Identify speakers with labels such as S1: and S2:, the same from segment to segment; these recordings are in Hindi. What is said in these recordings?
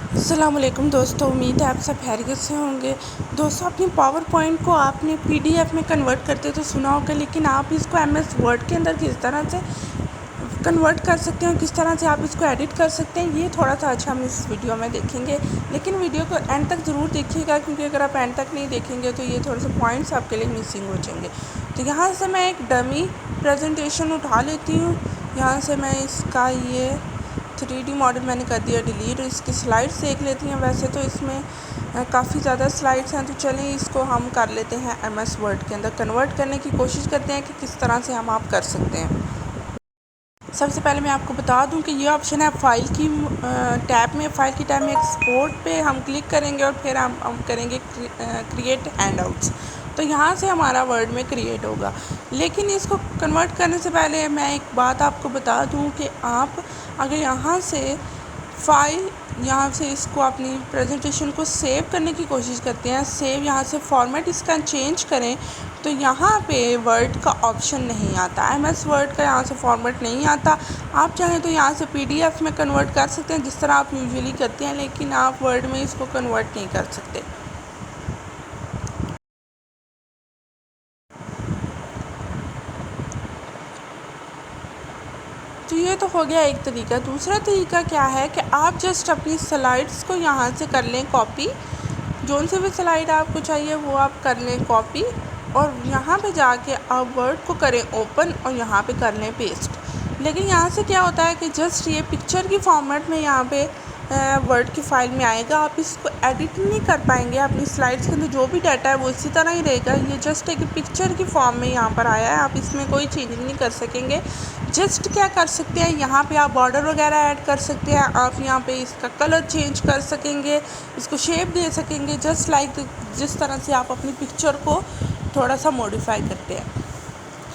S1: अस्सलाम वालेकुम दोस्तों, उम्मीद है आप सब खैरियत से होंगे। दोस्तों, अपनी पावर पॉइंट को आपने पीडीएफ में कन्वर्ट करते तो सुना होगा, लेकिन आप इसको एमएस वर्ड के अंदर किस तरह से कन्वर्ट कर सकते हैं और किस तरह से आप इसको एडिट कर सकते हैं, ये थोड़ा सा अच्छा हम इस वीडियो में देखेंगे। लेकिन वीडियो को एंड तक ज़रूर देखिएगा, क्योंकि अगर आप एंड तक नहीं देखेंगे तो ये थोड़े से पॉइंट्स आपके लिए मिसिंग हो जाएंगे। तो यहाँ से मैं एक डमी प्रेजेंटेशन उठा लेती हूँ। यहाँ से मैं इसका ये 3D मॉडल मैंने कर दिया डिलीट। इसकी स्लाइड्स देख लेती हैं। वैसे तो इसमें काफ़ी ज़्यादा स्लाइड्स हैं, तो चलें इसको हम कर लेते हैं एमएस वर्ड के अंदर कन्वर्ट करने की कोशिश करते हैं कि किस तरह से हम आप कर सकते हैं। सबसे पहले मैं आपको बता दूं कि ये ऑप्शन है फाइल की टैब में एक्सपोर्ट पे हम क्लिक करेंगे और फिर हम करेंगे क्रिएट हैंडआउट्स। तो यहाँ से हमारा वर्ड में क्रिएट होगा। लेकिन इसको कन्वर्ट करने से पहले मैं एक बात आपको बता दूं कि आप अगर यहाँ से फाइल यहाँ से इसको अपनी प्रेजेंटेशन को सेव करने की कोशिश करते हैं, सेव यहाँ से फॉर्मेट इसका चेंज करें, तो यहाँ पे वर्ड का ऑप्शन नहीं आता। एमएस वर्ड का यहाँ से फॉर्मेट नहीं आता। आप चाहें तो यहाँ से पीडीएफ में कन्वर्ट कर सकते हैं जिस तरह आप यूजुअली करते हैं, लेकिन आप वर्ड में इसको कन्वर्ट नहीं कर सकते। तो ये तो हो गया एक तरीका। दूसरा तरीका क्या है कि आप जस्ट अपनी स्लाइड्स को यहाँ से कर लें कॉपी। जोन से भी स्लाइड आपको चाहिए वो आप कर लें कॉपी, और यहाँ पे जाके आप वर्ड को करें ओपन और यहाँ पे कर लें पेस्ट। लेकिन यहाँ से क्या होता है कि जस्ट ये पिक्चर की फॉर्मेट में यहाँ पे वर्ड की फ़ाइल में आएगा। आप इसको एडिट नहीं कर पाएंगे। अपनी स्लाइड्स के अंदर जो भी डाटा है वो इसी तरह ही रहेगा। ये जस्ट एक पिक्चर की फॉर्म में यहाँ पर आया है, आप इसमें कोई चेंजिंग नहीं कर सकेंगे। जस्ट क्या कर सकते हैं, यहाँ पे आप बॉर्डर वगैरह ऐड कर सकते हैं। आप यहाँ पे इसका कलर चेंज कर सकेंगे, इसको शेप दे सकेंगे, जस्ट लाइक जिस तरह से आप अपनी पिक्चर को थोड़ा सा मॉडिफाई करते हैं।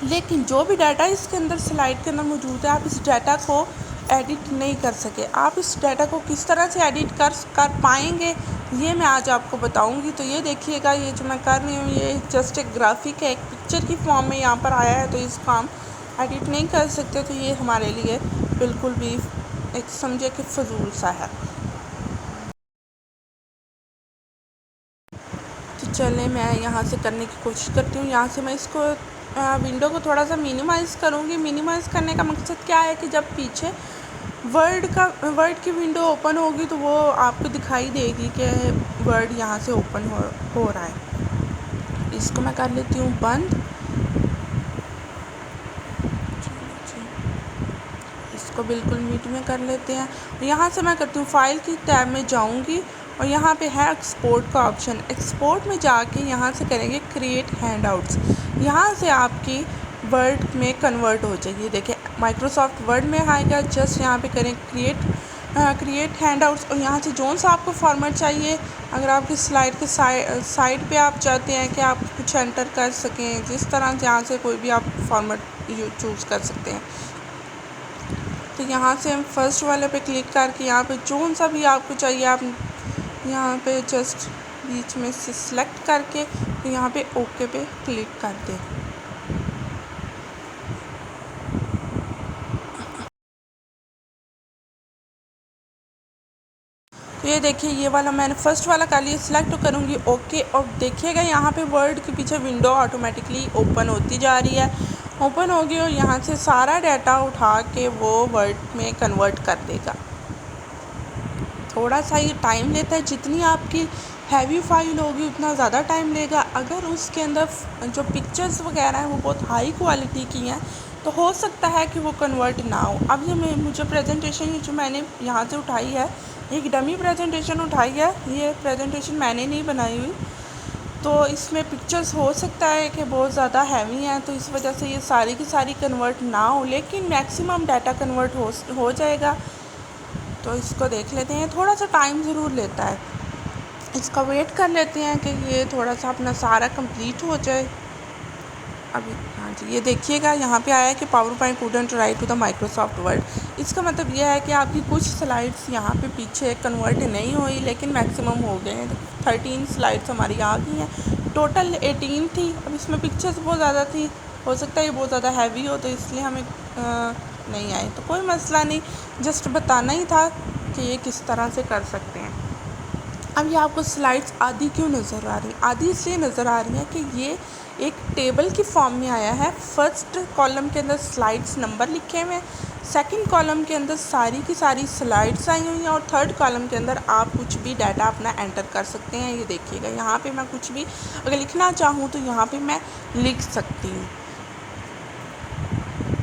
S1: लेकिन जो भी डाटा इसके अंदर स्लाइड के अंदर मौजूद है, आप इस डाटा को एडिट नहीं कर सके। आप इस डाटा को किस तरह से एडिट कर पाएंगे, ये मैं आज आपको बताऊंगी। तो ये देखिएगा, ये जो मैं कर रही हूँ ये जस्ट एक ग्राफिक है, एक पिक्चर की फॉर्म में यहाँ पर आया है, तो इसको हम एडिट नहीं कर सकते। तो ये हमारे लिए बिल्कुल भी एक समझे कि फजूल सा है। तो चलें मैं यहाँ से करने की कोशिश करती हूँ। यहाँ से मैं इसको विंडो को थोड़ा सा मिनिमाइज़ करूँगी। मिनिमाइज़ करने का मकसद क्या है कि जब पीछे वर्ड की विंडो ओपन होगी तो वो आपको दिखाई देगी कि वर्ड यहाँ से ओपन हो रहा है। इसको मैं कर लेती हूँ बंद। इसको बिल्कुल म्यूट में कर लेते हैं। यहाँ से मैं करती हूँ फाइल की टैब में जाऊँगी और यहाँ पे है एक्सपोर्ट का ऑप्शन। एक्सपोर्ट में जाके यहाँ से करेंगे क्रिएट हैंडआउट्स। यहाँ से आपकी वर्ड में कन्वर्ट हो जाएगी। देखिए माइक्रोसॉफ्ट वर्ड में आएगा। जस्ट यहाँ पे करें क्रिएट हैंडआउट्स और यहाँ से जोन सा आपको फॉर्मेट चाहिए। अगर आपकी स्लाइड के साइड पे आप चाहते हैं कि आप कुछ एंटर कर सकें, जिस तरह से यहाँ से कोई भी आप फॉर्मेट चूज़ कर सकते हैं। तो यहाँ से हम फर्स्ट वाले पे क्लिक करके यहाँ पे जोन सा भी आपको चाहिए आप यहाँ पे जस्ट बीच में से सिलेक्ट करके तो यहाँ पे ओके पे क्लिक कर दें। तो ये देखिए ये वाला मैंने फर्स्ट वाला कर लिया, सिलेक्ट करूँगी ओके, और देखिएगा यहाँ पे वर्ड के पीछे विंडो ऑटोमेटिकली ओपन होती जा रही है। ओपन होगी और यहाँ से सारा डाटा उठा के वो वर्ड में कन्वर्ट कर देगा। थोड़ा सा ये टाइम लेता है। जितनी आपकी हैवी फाइल होगी उतना ज़्यादा टाइम लेगा। अगर उसके अंदर जो पिक्चर्स वगैरह हैं वो बहुत हाई क्वालिटी की हैं तो हो सकता है कि वो कन्वर्ट ना हो। अब ये मुझे प्रेजेंटेशन जो मैंने यहाँ से उठाई है, एक डमी प्रेजेंटेशन उठाई है। ये प्रेजेंटेशन मैंने नहीं बनाई हुई, तो इसमें पिक्चर्स हो सकता है कि बहुत ज़्यादा हैवी हैं, तो इस वजह से ये सारी की सारी कन्वर्ट ना हो, लेकिन मैक्सिमम डाटा कन्वर्ट हो जाएगा। तो इसको देख लेते हैं। थोड़ा सा टाइम ज़रूर लेता है, इसका वेट कर लेते हैं कि ये थोड़ा सा अपना सारा कंप्लीट हो जाए। अभी हाँ जी, ये देखिएगा यहाँ पे आया है कि power point couldn't write to the Microsoft Word. इसका मतलब ये है कि आपकी कुछ स्लाइड्स यहाँ पे पीछे कन्वर्ट नहीं हुई, लेकिन मैक्सिमम हो गए हैं। 13 स्लाइड्स हमारी आ गई हैं। टोटल 18 थी। अब इसमें पिक्चर्स बहुत ज़्यादा थी, हो सकता है ये बहुत ज़्यादा हैवी हो, तो इसलिए हमें नहीं आए। तो कोई मसला नहीं, जस्ट बताना ही था कि ये किस तरह से कर सकते हैं। अब ये आपको स्लाइड्स आधी क्यों नज़र आ रही हैं? आधी इसलिए नज़र आ रही हैं कि ये एक टेबल की फॉर्म में आया है। फर्स्ट कॉलम के अंदर स्लाइड्स नंबर लिखे हुए हैं, सेकंड कॉलम के अंदर सारी की सारी स्लाइड्स आई हुई हैं और थर्ड कॉलम के अंदर आप कुछ भी डाटा अपना एंटर कर सकते हैं। ये देखिएगा, यहाँ पे मैं कुछ भी अगर लिखना चाहूँ तो यहाँ पे मैं लिख सकती हूँ।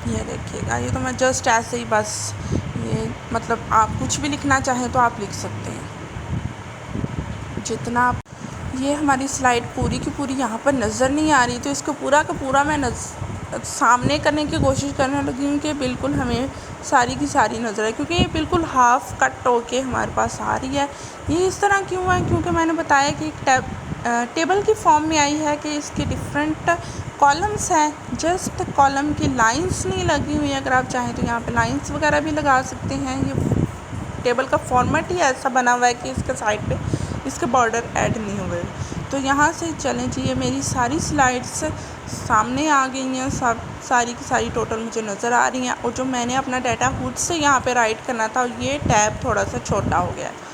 S1: ये देखिएगा, ये तो मैं जस्ट ऐसे ही बस ये मतलब आप कुछ भी लिखना चाहें तो आप लिख सकते हैं जितना आप। ये हमारी स्लाइड पूरी की पूरी यहाँ पर नज़र नहीं आ रही, तो इसको पूरा का पूरा मैं सामने करने की कोशिश करने लगी हूँ कि बिल्कुल हमें सारी की सारी नज़र आए, क्योंकि ये बिल्कुल हाफ़ कट होके हमारे पास आ रही है। ये इस तरह क्यों है? क्योंकि मैंने बताया कि एक टेबल की फॉर्म में आई है कि इसके डिफरेंट कॉलम्स हैं, जस्ट कॉलम की लाइंस नहीं लगी हुई है। अगर आप चाहें तो यहाँ पे लाइंस वगैरह भी लगा सकते हैं। ये टेबल का फॉर्मेट ही ऐसा बना हुआ है कि इसके साइड पे इसके बॉर्डर ऐड नहीं हुए। तो यहाँ से चलें जी, ये मेरी सारी स्लाइड्स सामने आ गई हैं, सब सारी की सारी टोटल मुझे नज़र आ रही हैं। और जो मैंने अपना डाटा खुद से यहाँ पे राइट करना था, ये टैब थोड़ा सा छोटा हो गया है,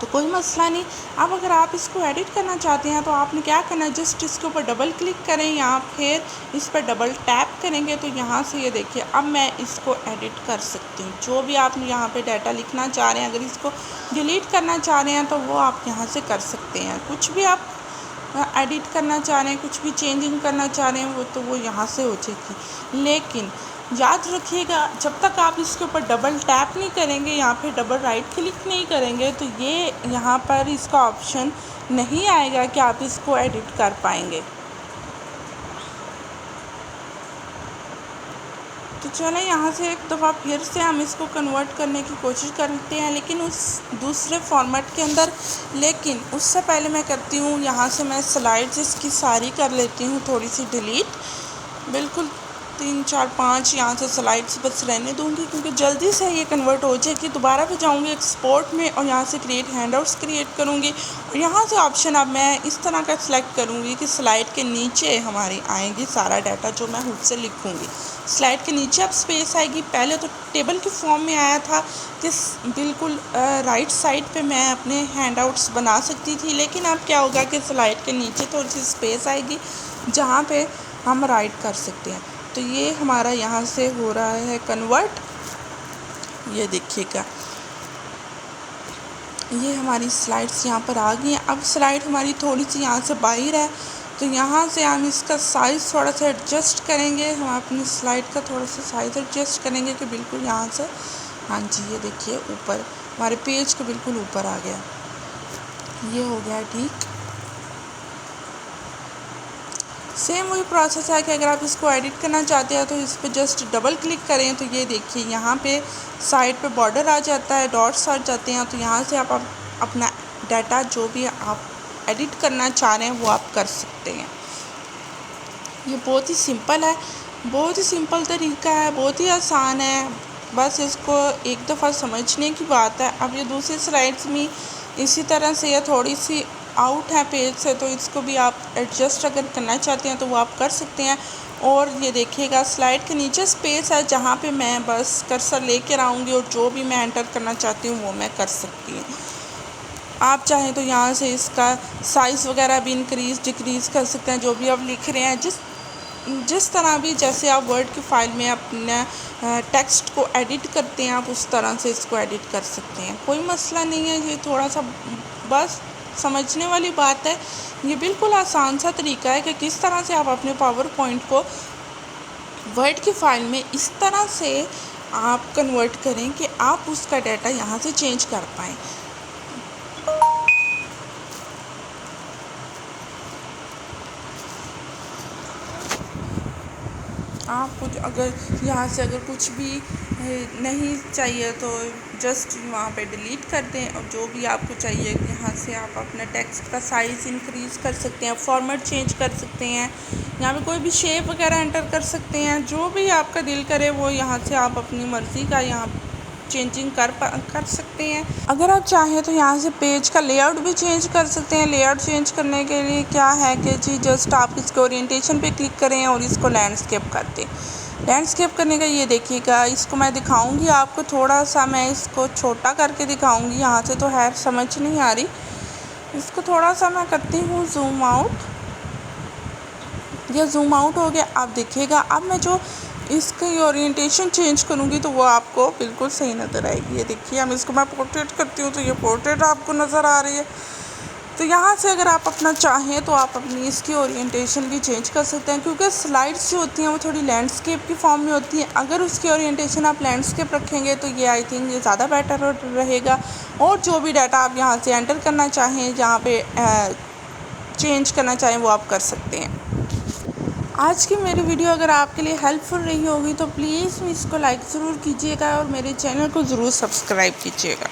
S1: तो कोई मसला नहीं। अब अगर आप इसको एडिट करना चाहते हैं तो आपने क्या करना है, जस्ट इसके ऊपर डबल क्लिक करें या फिर इस पर डबल टैप करेंगे तो यहाँ से ये देखिए अब मैं इसको एडिट कर सकती हूँ। जो भी आप यहाँ पे डाटा लिखना चाह रहे हैं, अगर इसको डिलीट करना चाह रहे हैं तो वो आप यहाँ से कर सकते हैं। कुछ भी आप एडिट करना चाह रहे हैं, कुछ भी चेंजिंग करना चाह रहे हैं, वो यहाँ से हो जाएगी। लेकिन याद रखिएगा, जब तक आप इसके ऊपर डबल टैप नहीं करेंगे, यहाँ पे डबल राइट क्लिक नहीं करेंगे, तो ये यहाँ पर इसका ऑप्शन नहीं आएगा कि आप इसको एडिट कर पाएंगे। तो चलें यहाँ से एक दफ़ा फिर से हम इसको कन्वर्ट करने की कोशिश करते हैं, लेकिन उस दूसरे फॉर्मेट के अंदर। लेकिन उससे पहले मैं करती हूँ, यहाँ से मैं स्लाइड्स इसकी सारी कर लेती हूँ थोड़ी सी डिलीट, बिल्कुल 3 4 5 यहाँ से स्लाइड्स बस रहने दूँगी, क्योंकि जल्दी से ये कन्वर्ट हो जाएगी। दोबारा फिर जाऊँगी एक्सपोर्ट में और यहाँ से क्रिएट हैंडआउट्स क्रिएट करूँगी और यहाँ से ऑप्शन अब मैं इस तरह का सिलेक्ट करूँगी कि स्लाइड के नीचे हमारी आएगी सारा डाटा जो मैं खुद से लिखूँगी। स्लाइड के नीचे अब स्पेस आएगी। पहले तो टेबल की फॉर्म में आया था कि बिल्कुल राइट साइड पे मैं अपने हैंडआउट्स बना सकती थी, लेकिन अब क्या होगा कि स्लाइड के नीचे थोड़ी सी स्पेस आएगी जहाँ पे हम राइट कर सकते हैं। तो ये हमारा यहाँ से हो रहा है कन्वर्ट। ये देखिएगा, ये हमारी स्लाइड्स यहाँ पर आ गई हैं। अब स्लाइड हमारी थोड़ी सी यहाँ से बाहर है, तो यहाँ से हम इसका साइज़ थोड़ा सा एडजस्ट करेंगे। हम अपनी स्लाइड का थोड़ा सा साइज़ एडजस्ट करेंगे कि बिल्कुल यहाँ से, हाँ जी, ये देखिए ऊपर हमारे पेज के बिल्कुल ऊपर आ गया। ये हो गया ठीक। सेम वही प्रोसेस है कि अगर आप इसको एडिट करना चाहते हैं तो इस पर जस्ट डबल क्लिक करें तो ये देखिए यहाँ पे साइड पे बॉर्डर आ जाता है, डॉट्स आ जाते हैं। तो यहाँ से आप अपना डाटा जो भी आप एडिट करना चाह रहे हैं वो आप कर सकते हैं। ये बहुत ही सिंपल है, बहुत ही सिंपल तरीका है, बहुत ही आसान है। बस इसको एक दफ़ा समझने की बात है। अब ये दूसरी स्लाइड्स में इसी तरह से ये थोड़ी सी आउट है पेज से, तो इसको भी आप एडजस्ट अगर करना चाहते हैं तो वो आप कर सकते हैं। और ये देखिएगा स्लाइड के नीचे स्पेस है जहाँ पे मैं बस कर्सर लेकर आऊँगी और जो भी मैं एंटर करना चाहती हूँ वो मैं कर सकती हूँ। आप चाहें तो यहाँ से इसका साइज़ वगैरह भी इंक्रीज़ डिक्रीज़ कर सकते हैं, जो भी आप लिख रहे हैं। जिस तरह भी जैसे आप वर्ड की फ़ाइल में अपने टेक्स्ट को एडिट करते हैं, आप उस तरह से इसको एडिट कर सकते हैं, कोई मसला नहीं है। ये थोड़ा सा बस समझने वाली बात है। ये बिल्कुल आसान सा तरीका है कि किस तरह से आप अपने पावर पॉइंट को वर्ड की फ़ाइल में इस तरह से आप कन्वर्ट करें कि आप उसका डाटा यहाँ से चेंज कर पाएँ। आपको अगर यहाँ से अगर कुछ भी नहीं चाहिए तो जस्ट वहाँ पे डिलीट कर दें, और जो भी आपको चाहिए यहाँ से आप अपना टेक्स्ट का साइज़ इंक्रीज़ कर सकते हैं, फॉर्मेट चेंज कर सकते हैं, यहाँ पे कोई भी शेप वगैरह एंटर कर सकते हैं। जो भी आपका दिल करे वो यहाँ से आप अपनी मर्ज़ी का यहाँ चेंजिंग कर सकते हैं। अगर आप चाहें तो यहाँ से पेज का लेआउट भी चेंज कर सकते हैं। लेआउट चेंज करने के लिए क्या है कि जी जस्ट आप इसके ओरिएंटेशन पे क्लिक करें और इसको लैंडस्केप कर दें। लैंडस्केप करने का ये देखिएगा, इसको मैं दिखाऊंगी आपको, थोड़ा सा मैं इसको छोटा करके दिखाऊंगी। यहाँ से तो है समझ नहीं आ रही, इसको थोड़ा सा मैं करती हूँ जूम आउट। ये जूम आउट हो गया। आप देखिएगा अब मैं जो इसकी ओरिएंटेशन चेंज करूँगी तो वो आपको बिल्कुल सही नज़र आएगी। ये देखिए, अब इसको मैं पोर्ट्रेट करती हूँ तो ये पोर्ट्रेट आपको नज़र आ रही है। तो यहाँ से अगर आप अपना चाहें तो आप अपनी इसकी ओरिएंटेशन भी चेंज कर सकते हैं, क्योंकि स्लाइड्स जो होती हैं वो थोड़ी लैंडस्केप की फॉर्म में होती हैं। अगर उसकी ओरिएंटेशन आप लैंडस्केप रखेंगे तो ये आई थिंक ये ज़्यादा बेटर रहेगा। और जो भी डाटा आप यहाँ से एंटर करना चाहें, जहाँ पे चेंज करना चाहें, वो आप कर सकते हैं। आज की मेरी वीडियो अगर आपके लिए हेल्पफुल रही होगी तो प्लीज़ इसको लाइक ज़रूर कीजिएगा और मेरे चैनल को ज़रूर सब्सक्राइब कीजिएगा।